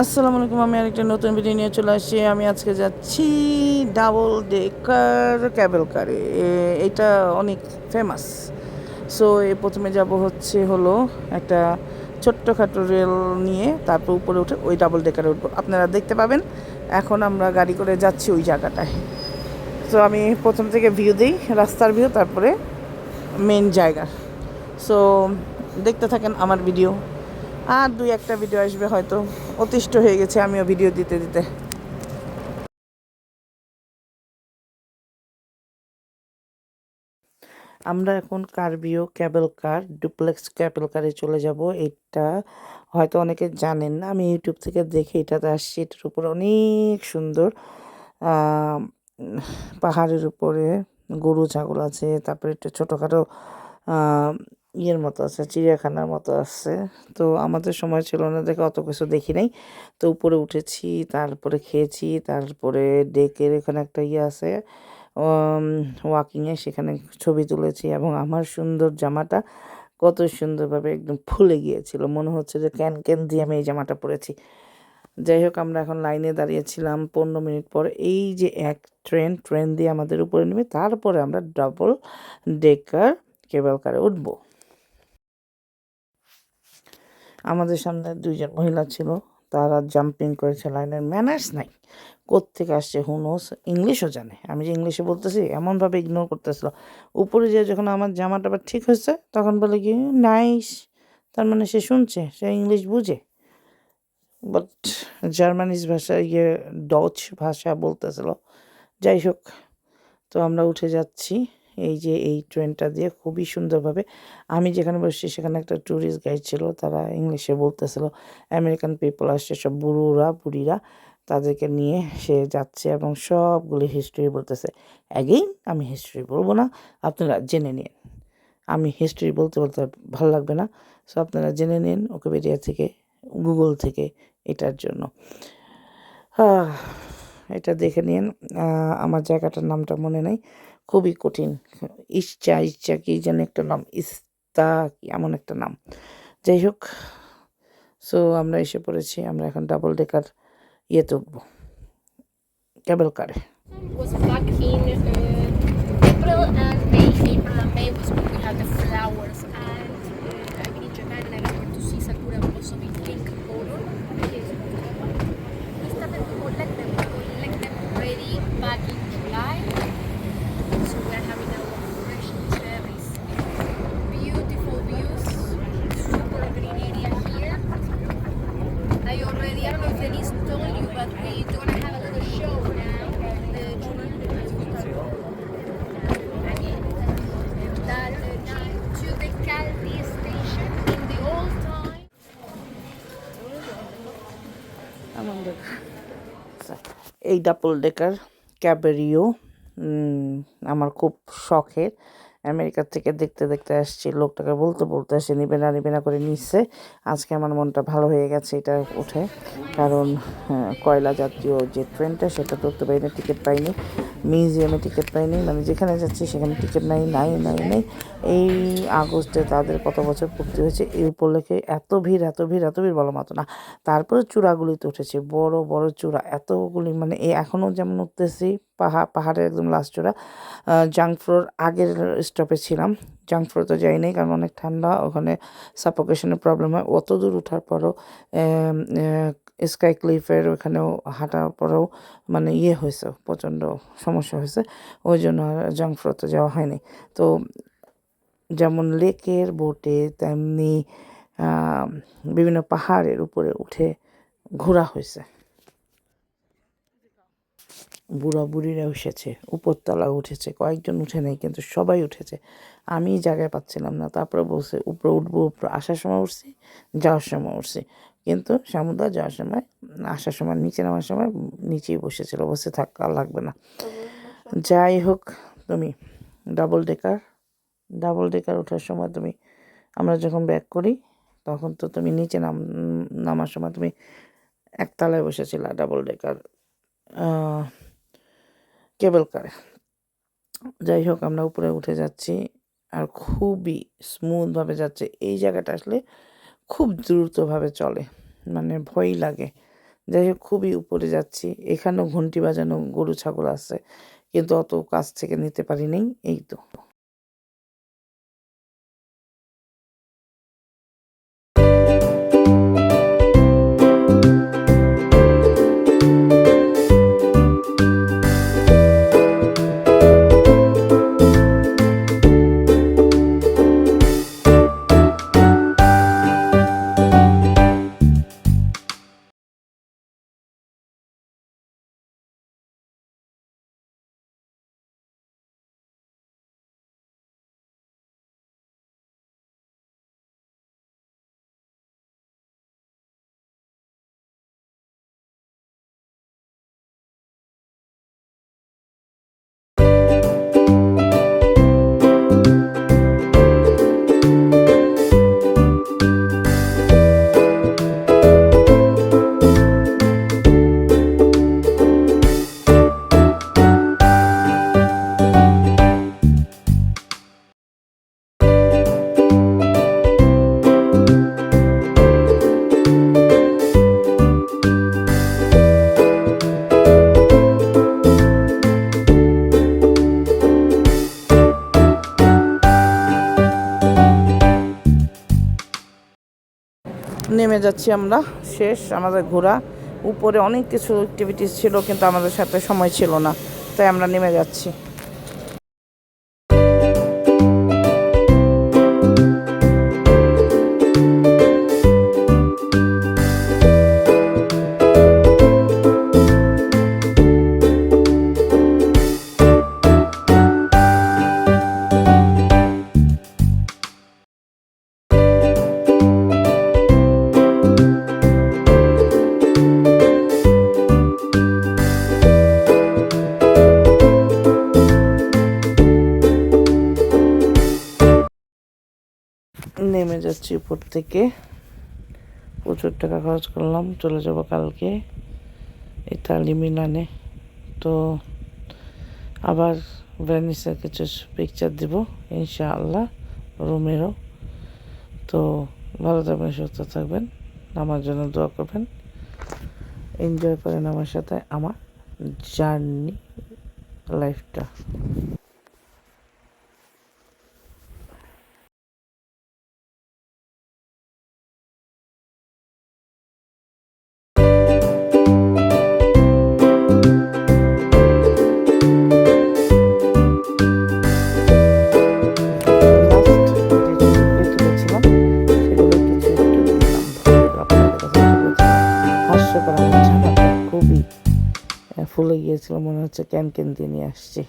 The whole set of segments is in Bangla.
আসসালামু আলাইকুম। আমি আরেকটা নতুন ভিডিও নিয়ে চলে আসছি। আমি আজকে যাচ্ছি ডাবল ডেকার ক্যাবেল কারে। এটা অনেক ফেমাস। সো প্রথমে যাব হলো একটা ছোট্টখাটো রেল নিয়ে, তারপর উপরে উঠে ওই ডাবল ডেকারে উঠবো। আপনারা দেখতে পাবেন। এখন আমরা গাড়ি করে যাচ্ছি ওই জায়গাটায়। সো আমি প্রথম থেকে ভিউ দিই, রাস্তার ভিউ, তারপরে মেন জায়গা। সো দেখতে থাকেন আমার ভিডিও। আর দুই একটা ভিডিও আসবে, হয়তো অতিষ্ঠ হয়ে গেছে আমিও ভিডিও দিতে দিতে। আমরা এখন কার্বিও ক্যাবেল কার, ডুপ্লেক্স ক্যাবেল কারে চলে যাব। এটা হয়তো অনেকে জানেন না, আমি ইউটিউব থেকে দেখে এটাতে আসছি। এটার উপরে অনেক সুন্দর পাহাড়ের উপরে গরু ছাগল আছে, তারপরে একটু ছোটোখাটো ইয়ের মতো আছে, চিড়িয়াখানার মতো আছে। তো আমাদের সময় ছিল না দেখে অত কিছু দেখি নাই। তো উপরে উঠেছি, তারপরে খেয়েছি, তারপরে ডেকের এখানে একটা ইয়ে আছে ওয়াকিংয়ে, সেখানে ছবি তুলেছি। এবং আমার সুন্দর জামাটা কত সুন্দরভাবে একদম ফুলে গিয়েছিল, মনে হচ্ছে যে ক্যান ক্যান দিয়ে আমি এই জামাটা পরেছি। যাই হোক, আমরা এখন লাইনে দাঁড়িয়েছিলাম 15 মিনিট পর। এই যে এক ট্রেন দিয়ে আমাদের উপরে নেবে, তারপরে আমরা ডাবল ডেকার কেবল কারে উঠবো। আমাদের সামনে দুইজন মহিলা ছিল, তারা জাম্পিং করেছে, লাইনের ম্যানার্স নাই। কোত্থেকে আসছে হুনোস, ইংলিশও জানে, আমি যে ইংলিশে বলতেছি এমনভাবে ইগনোর করতেছিল। উপরে যেয়ে যখন আমার জামাটা আবার ঠিক হয়েছে, তখন বলে কি নাইস, তার মানে সে শুনছে, সে ইংলিশ বুঝে। বাট জার্মানিজ ভাষা, ডচ ভাষা বলতেছিল। যাই হোক, তো আমরা উঠে যাচ্ছি এই যে এই ট্রেনটা দিয়ে খুবই সুন্দরভাবে। আমি যেখানে বসছি সেখানে একটা ট্যুরিস্ট গাইড ছিল, তারা ইংলিশে বলতেছিল। আমেরিকান পিপল আসছে, সব বুড়িরা, তাদেরকে নিয়ে সে যাচ্ছে এবং সবগুলি হিস্ট্রি বলতেছে। অ্যাগেইন আমি হিস্ট্রি বলবো না, আপনারা জেনে নিন। আমি হিস্ট্রি বলতে বলতে ভালো লাগবে না, সো আপনারা জেনে নিন উইকিপিডিয়া থেকে, গুগল থেকে এটার জন্য। এটা দেখে নিন। আমার জায়গাটার নামটা মনে নেই, খুবই কঠিন। ইচ্ছা কি যেন একটা নাম, ইস্তা কি এমন একটা নাম। যাই হোক, সো আমরা এসে পড়েছি। আমরা এখন ডাবল ডেকার ইয়েতে উঠবো, কেবল কারে। Was back in April and May. April and May was when we had the flowers, and I've been in Japan and I went to see sakura blossom in pink color. We started to collect them already back in July. So we're having our fresh cherries. Beautiful views, super green area here. I don't know if Denise told you, but we're gonna have a little show now. The July that to the Calvi station in the old time. এই ডাবল ডেকার ক্যাবেরিও আমার খুব শখের। আমেরিকার থেকে দেখতে দেখতে আসছি, লোকটাকে বলতে সে নিবে না করে নিচ্ছে। আজকে আমার মনটা ভালো হয়ে গেছে এটা উঠে, কারণ কয়লা জাতীয় যে ট্রেনটা সেটা ধরতে পারিনি, টিকিট পাইনি। মিউজিয়ামে টিকিট পাইনি, মানে যেখানে যাচ্ছি সেখানে টিকিট নাই। এই আগস্টে তাদের কত বছর পূর্তি হয়েছে, এই উপলক্ষে এত ভিড় বলা মতো না। তারপরে চূড়াগুলিতে উঠেছে, বড় বড় চূড়া এতগুলি, মানে এখনও যেমন উঠতেছি পাহাড়ের একদম লাস্ট চূড়া। জাংফ্লোর আগের স্টপে ছিলাম, জাংফ্লোর তো যাই নাই, কারণ অনেক ঠান্ডা, ওখানে সাফোকেশনের প্রবলেম হয়। অত দূর ওঠার পরও স্কাই ক্লিফের ওখানেও হাঁটার পরেও মানে হয়েছে, প্রচণ্ড সমস্যা হয়েছে, ওই জন্য জাংফ্লোতে যাওয়া হয়নি। তো যেমন লেকের বোটে, তেমনি বিভিন্ন পাহাড়ের উপরে উঠে ঘোরা হয়েছে। বুড়িরা এসেছে, উপরতলা উঠেছে, কয়েকজন উঠে নেই, কিন্তু সবাই উঠেছে। আমি জায়গায় পাচ্ছিলাম না, তারপরে বলছে উপরে উঠবো। উপরে আসার সময় উঠছি, যাওয়ার সময় উঠছি, কিন্তু সমুদ্র যাওয়ার সময়, আসার সময় নিচে নামার সময় নিচেই বসেছিল, বসে থাকা লাগবে না। যাই হোক, তুমি ডাবল ডেকার ওঠার সময় আমরা যখন ব্যাক করি, তখন তো তুমি নিচে নামার সময় তুমি একতলায় বসেছিলা ডাবল ডেকার কেবল কারে। যাই হোক, আমরা উপরে উঠে যাচ্ছি আর খুবই স্মুথভাবে যাচ্ছে। এই জায়গাটা আসলে খুব দ্রুতভাবে চলে, মানে ভয় লাগে। যাই হোক খুবই উপরে যাচ্ছি, এখানেও ঘন্টি বাজানো গরু ছাগল আছে, কিন্তু অত কাছ থেকে নিতে পারি নাই। এই তো নেমে যাচ্ছি আমরা, শেষ আমাদের ঘোরা। উপরে অনেক কিছু অ্যাক্টিভিটিস ছিল, কিন্তু আমাদের সাথে সময় ছিল না, তাই আমরা নেমে যাচ্ছি। নেমে যাচ্ছি উপর থেকে, প্রচুর টাকা খরচ করলাম, চলে যাব কালকে ইতালি মিলানে। তো আবার ভেনিসের কিছু পিকচার দিব ইনশাআল্লাহ, রোমেরও। তো ভালো থাকবেন, সুস্থ থাকবেন, আমার জন্য দোয়া করবেন, এনজয় করেন আমার সাথে আমার জার্নি লাইফটা। ফুলে গিয়েছিল, মনে হচ্ছে ক্যান দিয়ে নিয়ে আসছি।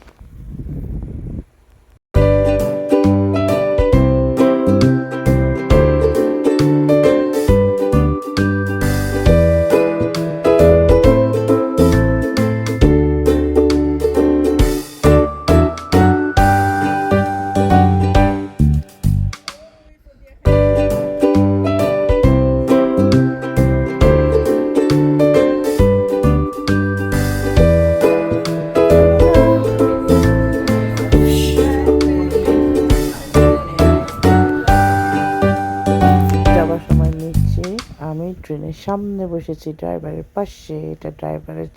আমি ট্রেনের সামনে বসেছি, ড্রাইভারের পাশে। এটা ড্রাইভারের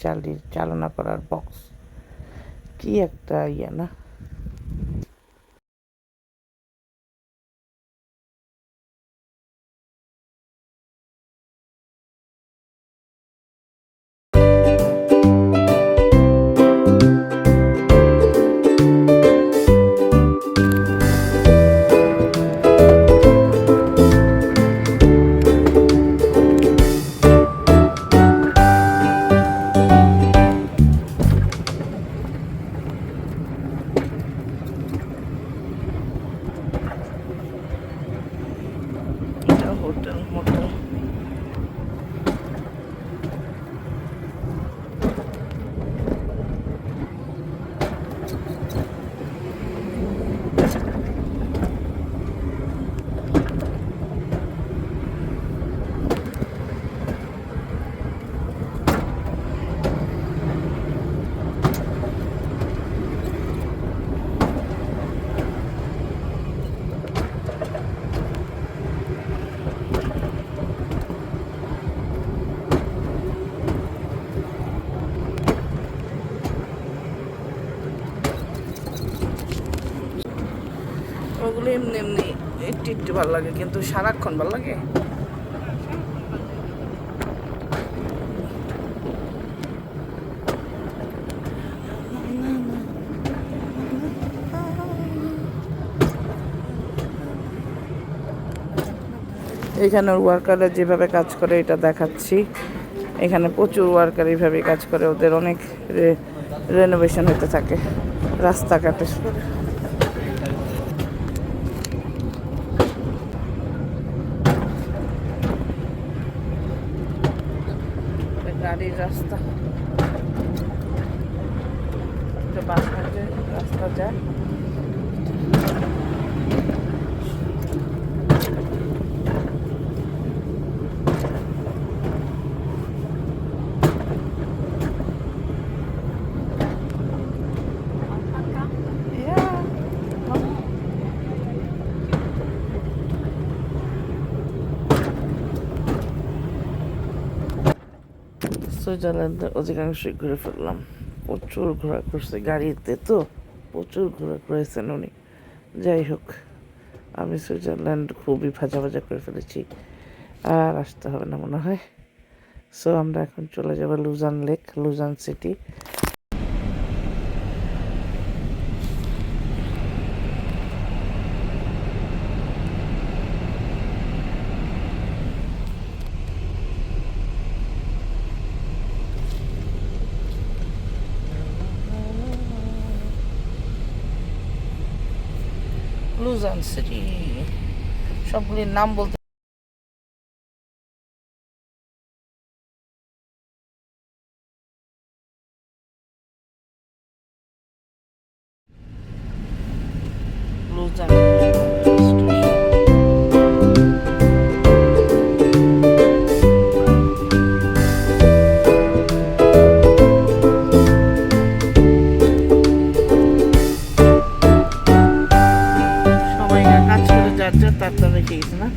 চালনা করার বক্স, কি একটা ইয়ে না। এমনি এমনি একটু একটু ভালো লাগে, কিন্তু সারাক্ষণ ভালো লাগে। এখানের ওয়ার্কাররা যেভাবে কাজ করে এটা দেখাচ্ছি। এখানে প্রচুর ওয়ার্কার এইভাবে কাজ করে, ওদের অনেক রেনোভেশন হতে থাকে রাস্তাঘাটে। গাড়ির রাস্তা, বাস রাস্তা যায়। সুইজারল্যান্ডে অধিকাংশই ঘুরে ফেললাম, প্রচুর ঘোরা করছে গাড়িতে, তো প্রচুর ঘোরা করেছেন উনি। যাই হোক, আমি সুইজারল্যান্ড খুবই ভাজা ভাজা করে ফেলেছি, আর আসতে হবে না মনে হয়। সো আমরা এখন চলে যাব লুজান লেক, লুজান সিটি। লুজান সিটি সবগুলির নাম বলতে লুজান সবাই কাজ করে যাচ্ছে, তারপরে রেখে গেছে না।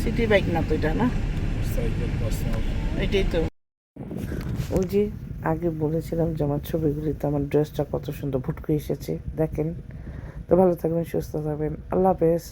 সিটি বাইক না তো এটা, না এটাই তো। ওই যে আগে বলেছিলাম যে আমার ছবিগুলিতে আমার ড্রেসটা কত সুন্দর ভুটকে এসেছে, দেখেন। তো ভালো থাকবেন, সুস্থ থাকবেন, আল্লাহ হাফেজ।